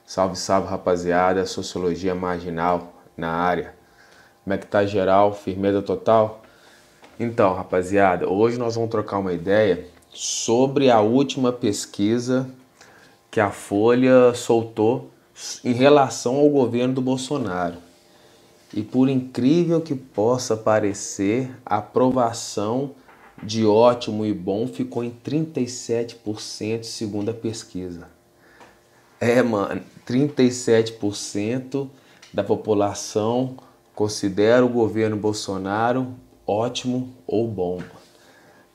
Salve, salve, rapaziada, Sociologia Marginal na área. Como é que tá geral? Firmeza total? Então, rapaziada, hoje nós vamos trocar uma ideia sobre a última pesquisa que a Folha soltou em relação ao governo do Bolsonaro. E por incrível que possa parecer, a aprovação de ótimo e bom ficou em 37% segundo a pesquisa. Mano, 37% da população considera o governo Bolsonaro ótimo ou bom.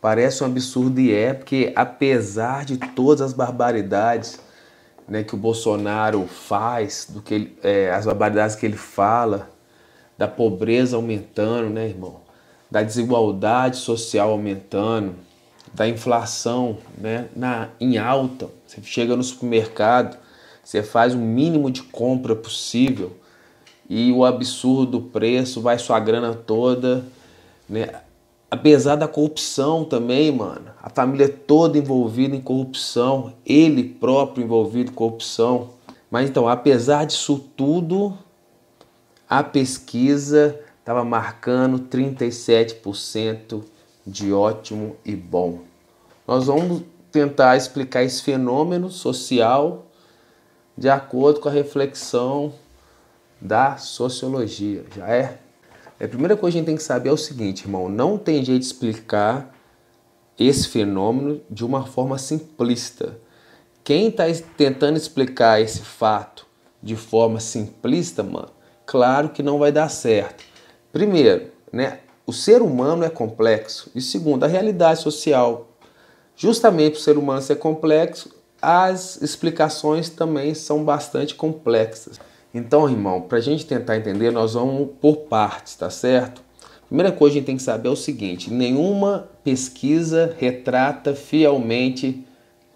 Parece um absurdo e porque apesar de todas as barbaridades, né, que o Bolsonaro faz, as barbaridades que ele fala, da pobreza aumentando, né, irmão? Da desigualdade social aumentando, da inflação, né, em alta. Você chega no supermercado, você faz o mínimo de compra possível e o absurdo do preço vai sua grana toda, né? Apesar da corrupção também, mano, a família toda envolvida em corrupção, ele próprio envolvido em corrupção. Mas então, apesar disso tudo, a pesquisa estava marcando 37% de ótimo e bom. Nós vamos tentar explicar esse fenômeno social de acordo com a reflexão da sociologia. Já é? A primeira coisa que a gente tem que saber é o seguinte, irmão, não tem jeito de explicar esse fenômeno de uma forma simplista. Quem está tentando explicar esse fato de forma simplista, mano, claro que não vai dar certo. Primeiro, né, o ser humano é complexo. E segundo, a realidade social. Justamente por ser humano ser complexo, as explicações também são bastante complexas. Então, irmão, para a gente tentar entender, nós vamos por partes, tá certo? Primeira coisa que a gente tem que saber é o seguinte: nenhuma pesquisa retrata fielmente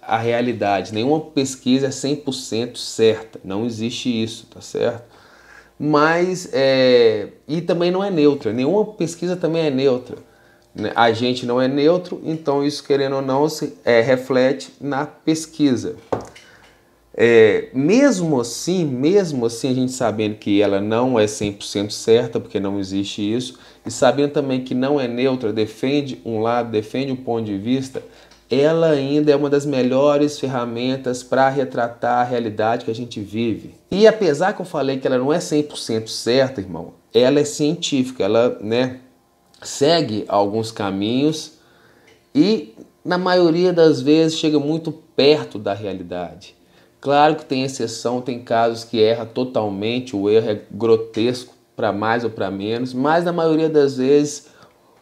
a realidade. Nenhuma pesquisa é 100% certa. Não existe isso, tá certo? Mas, e também não é neutra. Nenhuma pesquisa também é neutra. A gente não é neutro, então isso, querendo ou não, reflete na pesquisa. Mesmo assim, a gente sabendo que ela não é 100% certa, porque não existe isso, e sabendo também que não é neutra, defende um lado, defende um ponto de vista, ela ainda é uma das melhores ferramentas para retratar a realidade que a gente vive. E apesar que eu falei que ela não é 100% certa, irmão, ela é científica, ela, né, segue alguns caminhos e, na maioria das vezes, chega muito perto da realidade. Claro que tem exceção, tem casos que erra totalmente, o erro é grotesco para mais ou para menos, mas na maioria das vezes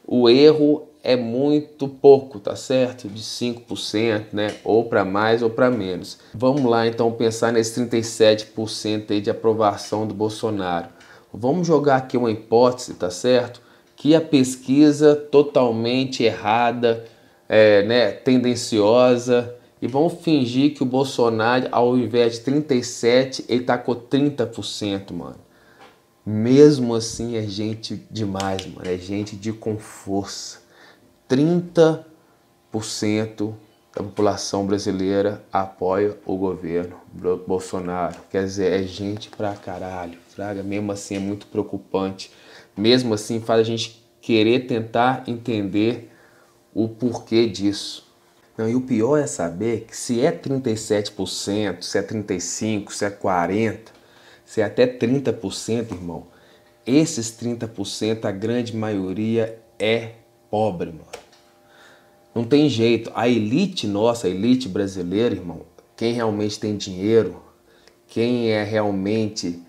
o erro é muito pouco, tá certo? De 5%, né? Ou para mais ou para menos. Vamos lá então pensar nesse 37% aí de aprovação do Bolsonaro. Vamos jogar aqui uma hipótese, tá certo? Que a pesquisa totalmente errada, né, tendenciosa, e vamos fingir que o Bolsonaro, ao invés de 37%, ele tá com 30%, mano. Mesmo assim é gente demais, mano. É gente com força. 30% da população brasileira apoia o governo Bolsonaro. Quer dizer, é gente pra caralho, fraga. Mesmo assim é muito preocupante. Mesmo assim faz a gente querer tentar entender o porquê disso. Não, e o pior é saber que se é 37%, se é 35%, se é 40%, se é até 30%, irmão, esses 30%, a grande maioria é pobre, mano. Não tem jeito. A elite nossa, a elite brasileira, irmão, quem realmente tem dinheiro, quem é realmente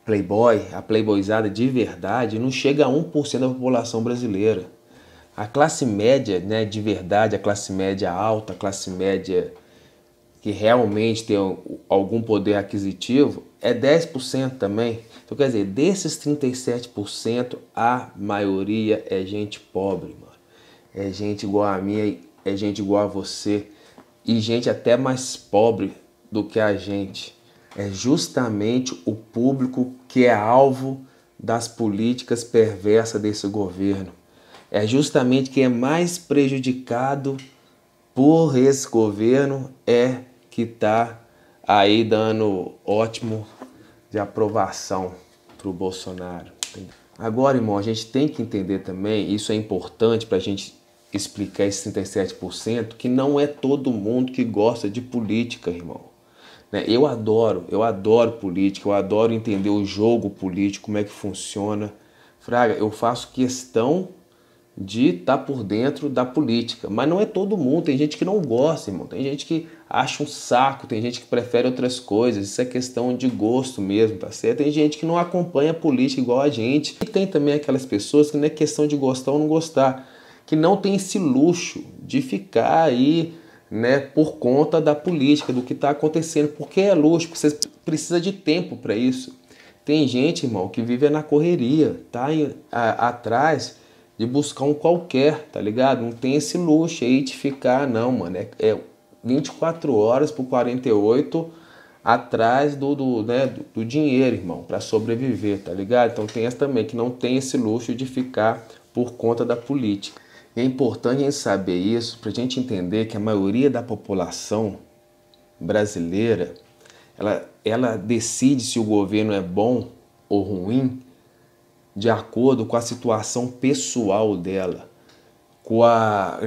playboy, a playboyzada de verdade, não chega a 1% da população brasileira. A classe média, né, de verdade, a classe média alta, a classe média que realmente tem algum poder aquisitivo, é 10% também. Então, quer dizer, desses 37%, a maioria é gente pobre, mano. É gente igual a mim, é gente igual a você. E gente até mais pobre do que a gente. É justamente o público que é alvo das políticas perversas desse governo. É justamente quem é mais prejudicado por esse governo que está aí dando ótimo de aprovação para o Bolsonaro. Agora, irmão, a gente tem que entender também, isso é importante para a gente explicar esse 37%, que não é todo mundo que gosta de política, irmão. Eu adoro política, eu adoro entender o jogo político, como é que funciona. Fraga, eu faço questão de estar por dentro da política, mas não é todo mundo, tem gente que não gosta, irmão, tem gente que acha um saco, tem gente que prefere outras coisas, isso é questão de gosto mesmo, tá certo? Tem gente que não acompanha a política igual a gente, e tem também aquelas pessoas que não é questão de gostar ou não gostar, que não tem esse luxo de ficar aí, né, por conta da política, do que está acontecendo, porque é luxo, porque você precisa de tempo para isso. Tem gente, irmão, que vive na correria, tá atrás de buscar um qualquer, tá ligado? Não tem esse luxo aí de ficar, não, mano. É 24 horas por 48 atrás do dinheiro, irmão, para sobreviver, tá ligado? Então tem essa também, que não tem esse luxo de ficar por conta da política. E é importante a gente saber isso para a gente entender que a maioria da população brasileira, ela decide se o governo é bom ou ruim de acordo com a situação pessoal dela, com a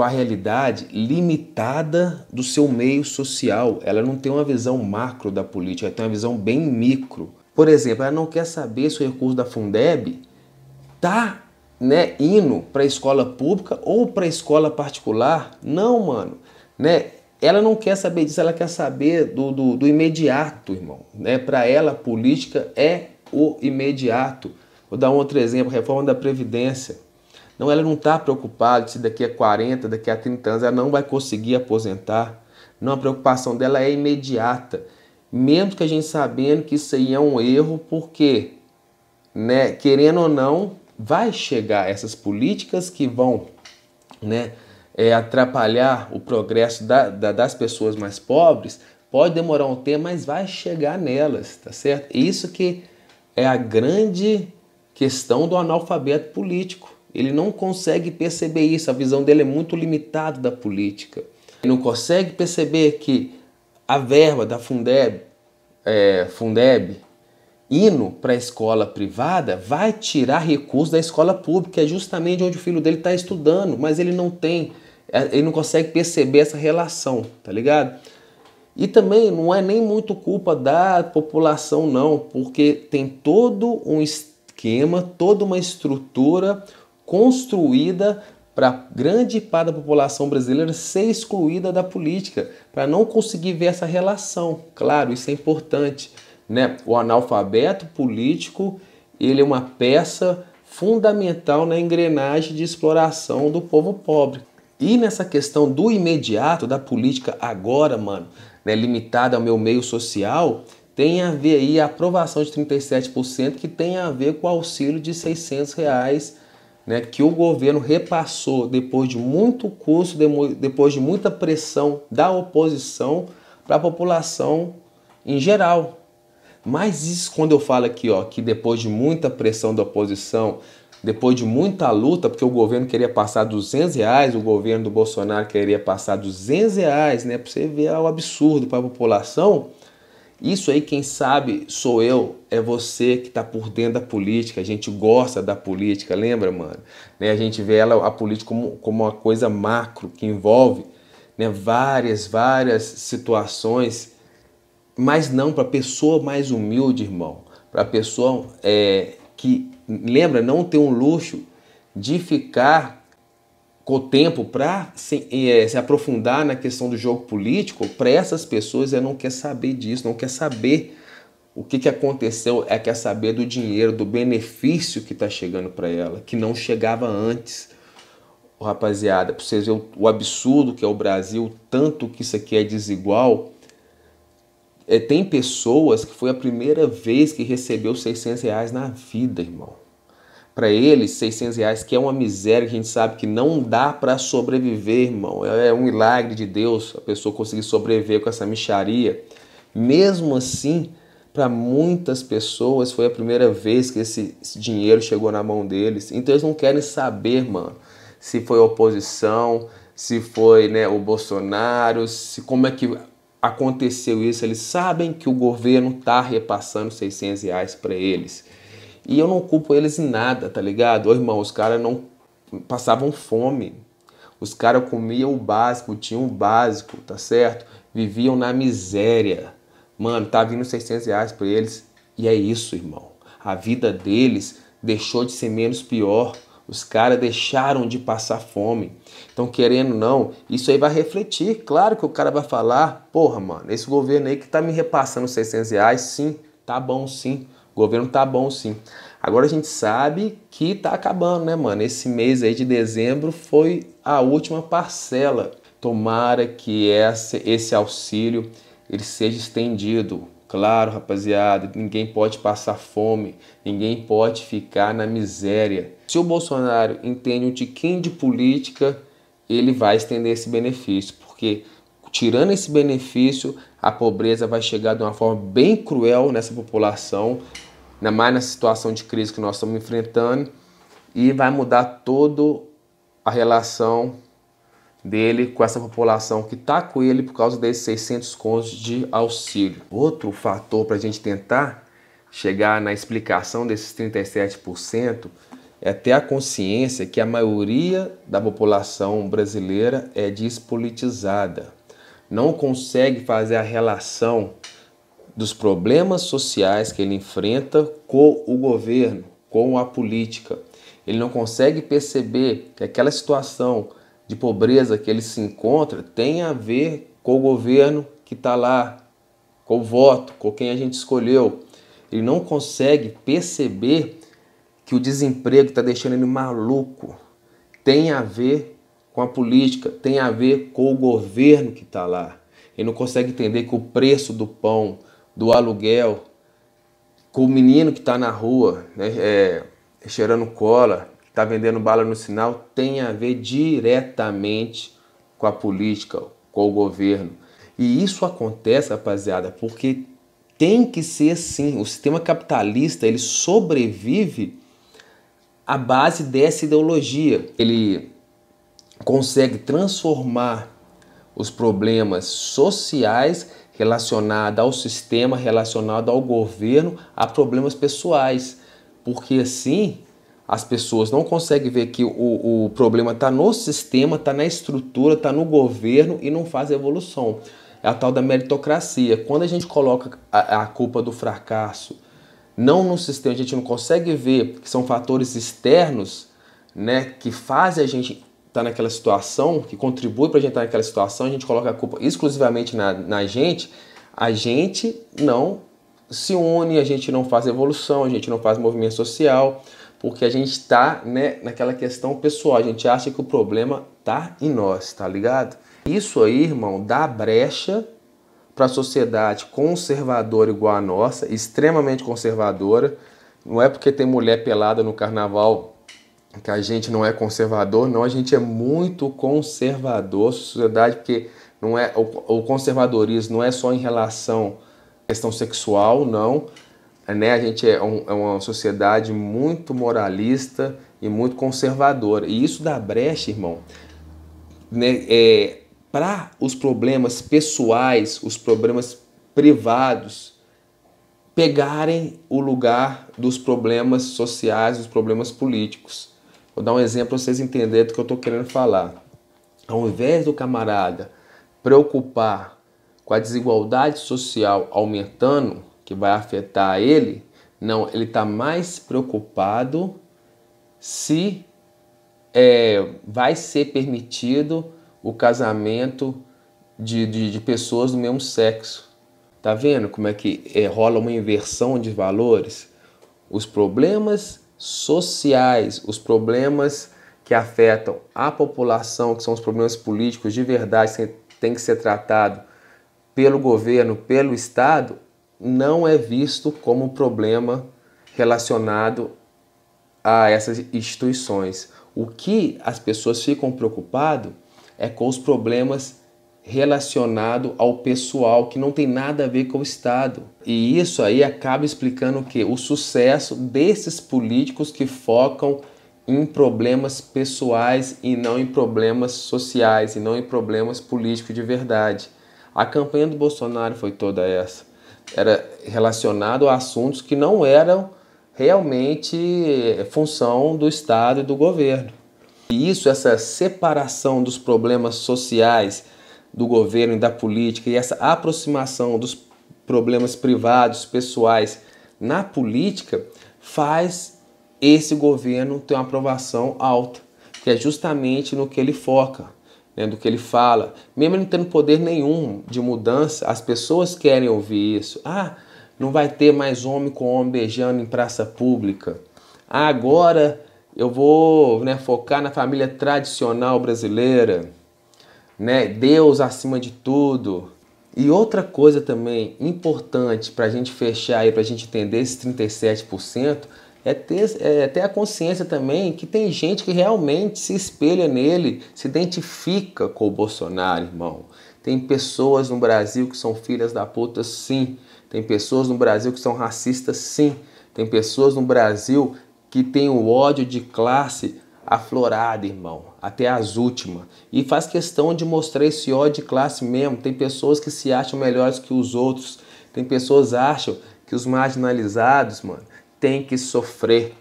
realidade limitada do seu meio social. Ela não tem uma visão macro da política, ela tem uma visão bem micro. Por exemplo, ela não quer saber se o recurso da Fundeb está indo para a escola pública ou para a escola particular. Não, mano. Ela não quer saber disso, ela quer saber do imediato, irmão. Para ela, a política é o imediato. Vou dar um outro exemplo, reforma da Previdência. Não, ela não está preocupada se daqui a 40, daqui a 30 anos ela não vai conseguir aposentar. Não, a preocupação dela é imediata. Mesmo que a gente sabendo que isso aí é um erro, porque, querendo ou não, vai chegar essas políticas que vão atrapalhar o progresso das pessoas mais pobres. Pode demorar um tempo, mas vai chegar nelas, tá certo? Isso que é a grande questão do analfabeto político. Ele não consegue perceber isso, a visão dele é muito limitada da política. Ele não consegue perceber que a verba da Fundeb indo para a escola privada vai tirar recursos da escola pública, que é justamente onde o filho dele está estudando, mas ele não consegue perceber essa relação, tá ligado? E também não é nem muito culpa da população não, porque tem todo um esquema, toda uma estrutura construída para grande parte da população brasileira ser excluída da política, para não conseguir ver essa relação. Claro, isso é importante, O analfabeto político, ele é uma peça fundamental na engrenagem de exploração do povo pobre. E nessa questão do imediato, da política agora, mano, limitada ao meu meio social, tem a ver aí a aprovação de 37%, que tem a ver com o auxílio de R$600, que o governo repassou depois de muito custo, depois de muita pressão da oposição para a população em geral. Mas isso, quando eu falo aqui, que depois de muita pressão da oposição, depois de muita luta, porque o governo queria passar R$200, o governo do Bolsonaro queria passar R$200, para você ver o absurdo para a população. Isso aí, quem sabe, sou eu, é você que está por dentro da política, a gente gosta da política, lembra, mano? A gente vê a política como uma coisa macro, que envolve várias situações, mas não para a pessoa mais humilde, irmão, para a pessoa que, lembra, não ter um luxo de ficar com o tempo para se aprofundar na questão do jogo político. Para essas pessoas, ela não quer saber disso, não quer saber o que aconteceu, quer saber do dinheiro, do benefício que está chegando para ela, que não chegava antes. Rapaziada, para vocês verem o absurdo que é o Brasil, tanto que isso aqui é desigual. Tem pessoas que foi a primeira vez que recebeu R$600 na vida, irmão. Para eles, R$600, que é uma miséria, que a gente sabe que não dá para sobreviver, irmão. É um milagre de Deus a pessoa conseguir sobreviver com essa mixaria. Mesmo assim, para muitas pessoas foi a primeira vez que esse dinheiro chegou na mão deles. Então eles não querem saber, mano, se foi a oposição, se foi o Bolsonaro, como é que aconteceu isso, eles sabem que o governo tá repassando R$ 600 para eles. E eu não culpo eles em nada, tá ligado? Ô, irmão, os caras não passavam fome. Os caras comiam o básico, tinham o básico, tá certo? Viviam na miséria. Mano, tá vindo R$ 600 para eles. E é isso, irmão. A vida deles deixou de ser menos pior. Os caras deixaram de passar fome. Então, querendo ou não, isso aí vai refletir. Claro que o cara vai falar, porra, mano, esse governo aí que tá me repassando R$ 600, sim, tá bom sim. O governo tá bom sim. Agora a gente sabe que tá acabando, né, mano? Esse mês aí de dezembro foi a última parcela. Tomara que esse auxílio ele seja estendido. Claro, rapaziada, ninguém pode passar fome, ninguém pode ficar na miséria. Se o Bolsonaro entende um tiquinho de política, ele vai estender esse benefício, porque tirando esse benefício, a pobreza vai chegar de uma forma bem cruel nessa população, ainda mais na situação de crise que nós estamos enfrentando, e vai mudar toda a relação dele com essa população que está com ele por causa desses 600 contos de auxílio. Outro fator para a gente tentar chegar na explicação desses 37% é ter a consciência que a maioria da população brasileira é despolitizada. Não consegue fazer a relação dos problemas sociais que ele enfrenta com o governo, com a política. Ele não consegue perceber que aquela situação de pobreza que ele se encontra tem a ver com o governo que está lá, com o voto, com quem a gente escolheu. Ele não consegue perceber que o desemprego está deixando ele maluco. Tem a ver com a política, tem a ver com o governo que está lá. Ele não consegue entender que o preço do pão, do aluguel, com o menino que está na rua, né, cheirando cola, que está vendendo bala no sinal, tem a ver diretamente com a política, com o governo. E isso acontece, rapaziada, porque tem que ser assim. O sistema capitalista, ele sobrevive à base dessa ideologia. Ele consegue transformar os problemas sociais relacionados ao sistema, relacionado ao governo, a problemas pessoais. Porque assim as pessoas não conseguem ver que o problema está no sistema, está na estrutura, está no governo e não faz evolução. É a tal da meritocracia. Quando a gente coloca a culpa do fracasso não no sistema, a gente não consegue ver que são fatores externos, né, que fazem a gente estar naquela situação, que contribuem para a gente estar naquela situação, a gente coloca a culpa exclusivamente na gente, a gente não se une, a gente não faz evolução, a gente não faz movimento social, porque a gente está, né, naquela questão pessoal, a gente acha que o problema está em nós, tá ligado? Isso aí, irmão, dá brecha para a sociedade conservadora igual a nossa, extremamente conservadora. Não é porque tem mulher pelada no carnaval que a gente não é conservador, não, a gente é muito conservador, sociedade, porque não é, o conservadorismo não é só em relação à questão sexual, não, né? A gente é uma sociedade muito moralista e muito conservadora, e isso dá brecha, irmão, né, para os problemas pessoais, os problemas privados, pegarem o lugar dos problemas sociais, dos problemas políticos. Vou dar um exemplo para vocês entenderem do que eu estou querendo falar. Ao invés do camarada preocupar com a desigualdade social aumentando, que vai afetar ele, não, ele está mais preocupado se vai ser permitido o casamento de pessoas do mesmo sexo. Tá vendo como é que rola uma inversão de valores? Os problemas sociais, os problemas que afetam a população, que são os problemas políticos de verdade, que tem que ser tratado pelo governo, pelo Estado, não é visto como um problema relacionado a essas instituições. O que as pessoas ficam preocupadas é com os problemas relacionados ao pessoal, que não tem nada a ver com o Estado. E isso aí acaba explicando o quê? O sucesso desses políticos que focam em problemas pessoais e não em problemas sociais, e não em problemas políticos de verdade. A campanha do Bolsonaro foi toda essa. Era relacionado a assuntos que não eram realmente função do Estado e do governo. E isso, essa separação dos problemas sociais do governo e da política e essa aproximação dos problemas privados, pessoais na política, faz esse governo ter uma aprovação alta, que é justamente no que ele foca, né, do que ele fala. Mesmo não tendo poder nenhum de mudança, as pessoas querem ouvir isso. Ah, não vai ter mais homem com homem beijando em praça pública. Ah, agora eu vou, né, focar na família tradicional brasileira, né, Deus acima de tudo. E outra coisa também importante para a gente fechar aí, para a gente entender esses 37%, é ter a consciência também que tem gente que realmente se espelha nele, se identifica com o Bolsonaro, irmão. Tem pessoas no Brasil que são filhas da puta, sim. Tem pessoas no Brasil que são racistas, sim. Tem pessoas no Brasil que têm o ódio de classe aflorado, irmão, até as últimas. E faz questão de mostrar esse ódio de classe mesmo. Tem pessoas que se acham melhores que os outros. Tem pessoas que acham que os marginalizados, mano, tem que sofrer.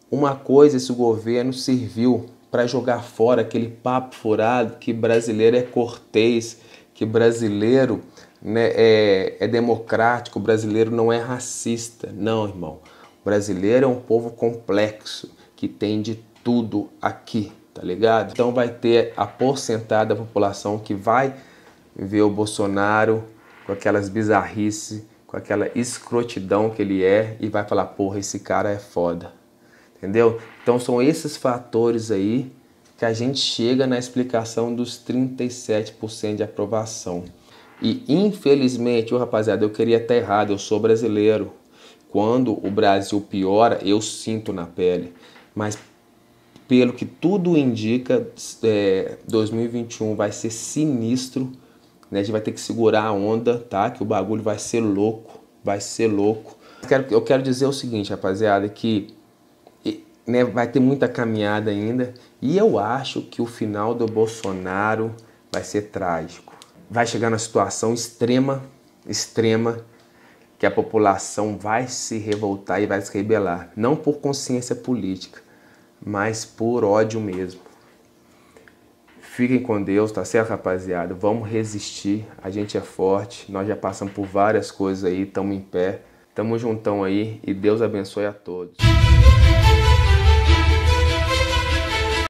Uma coisa, esse governo serviu para jogar fora aquele papo furado que brasileiro é cortês, que brasileiro, né, é democrático, o brasileiro não é racista. Não, irmão. O brasileiro é um povo complexo, que tem de tudo aqui, tá ligado? Então vai ter a porcentagem da população que vai ver o Bolsonaro com aquelas bizarrices, com aquela escrotidão que ele é e vai falar, porra, esse cara é foda, entendeu? Então são esses fatores aí que a gente chega na explicação dos 37% de aprovação. E infelizmente, rapaziada, eu queria estar errado, eu sou brasileiro. Quando o Brasil piora, eu sinto na pele. Mas pelo que tudo indica, 2021 vai ser sinistro. Né? A gente vai ter que segurar a onda, tá? Que o bagulho vai ser louco, vai ser louco. Eu quero dizer o seguinte, rapaziada, que né, vai ter muita caminhada ainda. E eu acho que o final do Bolsonaro vai ser trágico. Vai chegar na situação extrema, que a população vai se revoltar e vai se rebelar. Não por consciência política, mas por ódio mesmo. Fiquem com Deus, tá certo, rapaziada? Vamos resistir, a gente é forte, nós já passamos por várias coisas aí, estamos em pé, tamo juntão aí e Deus abençoe a todos.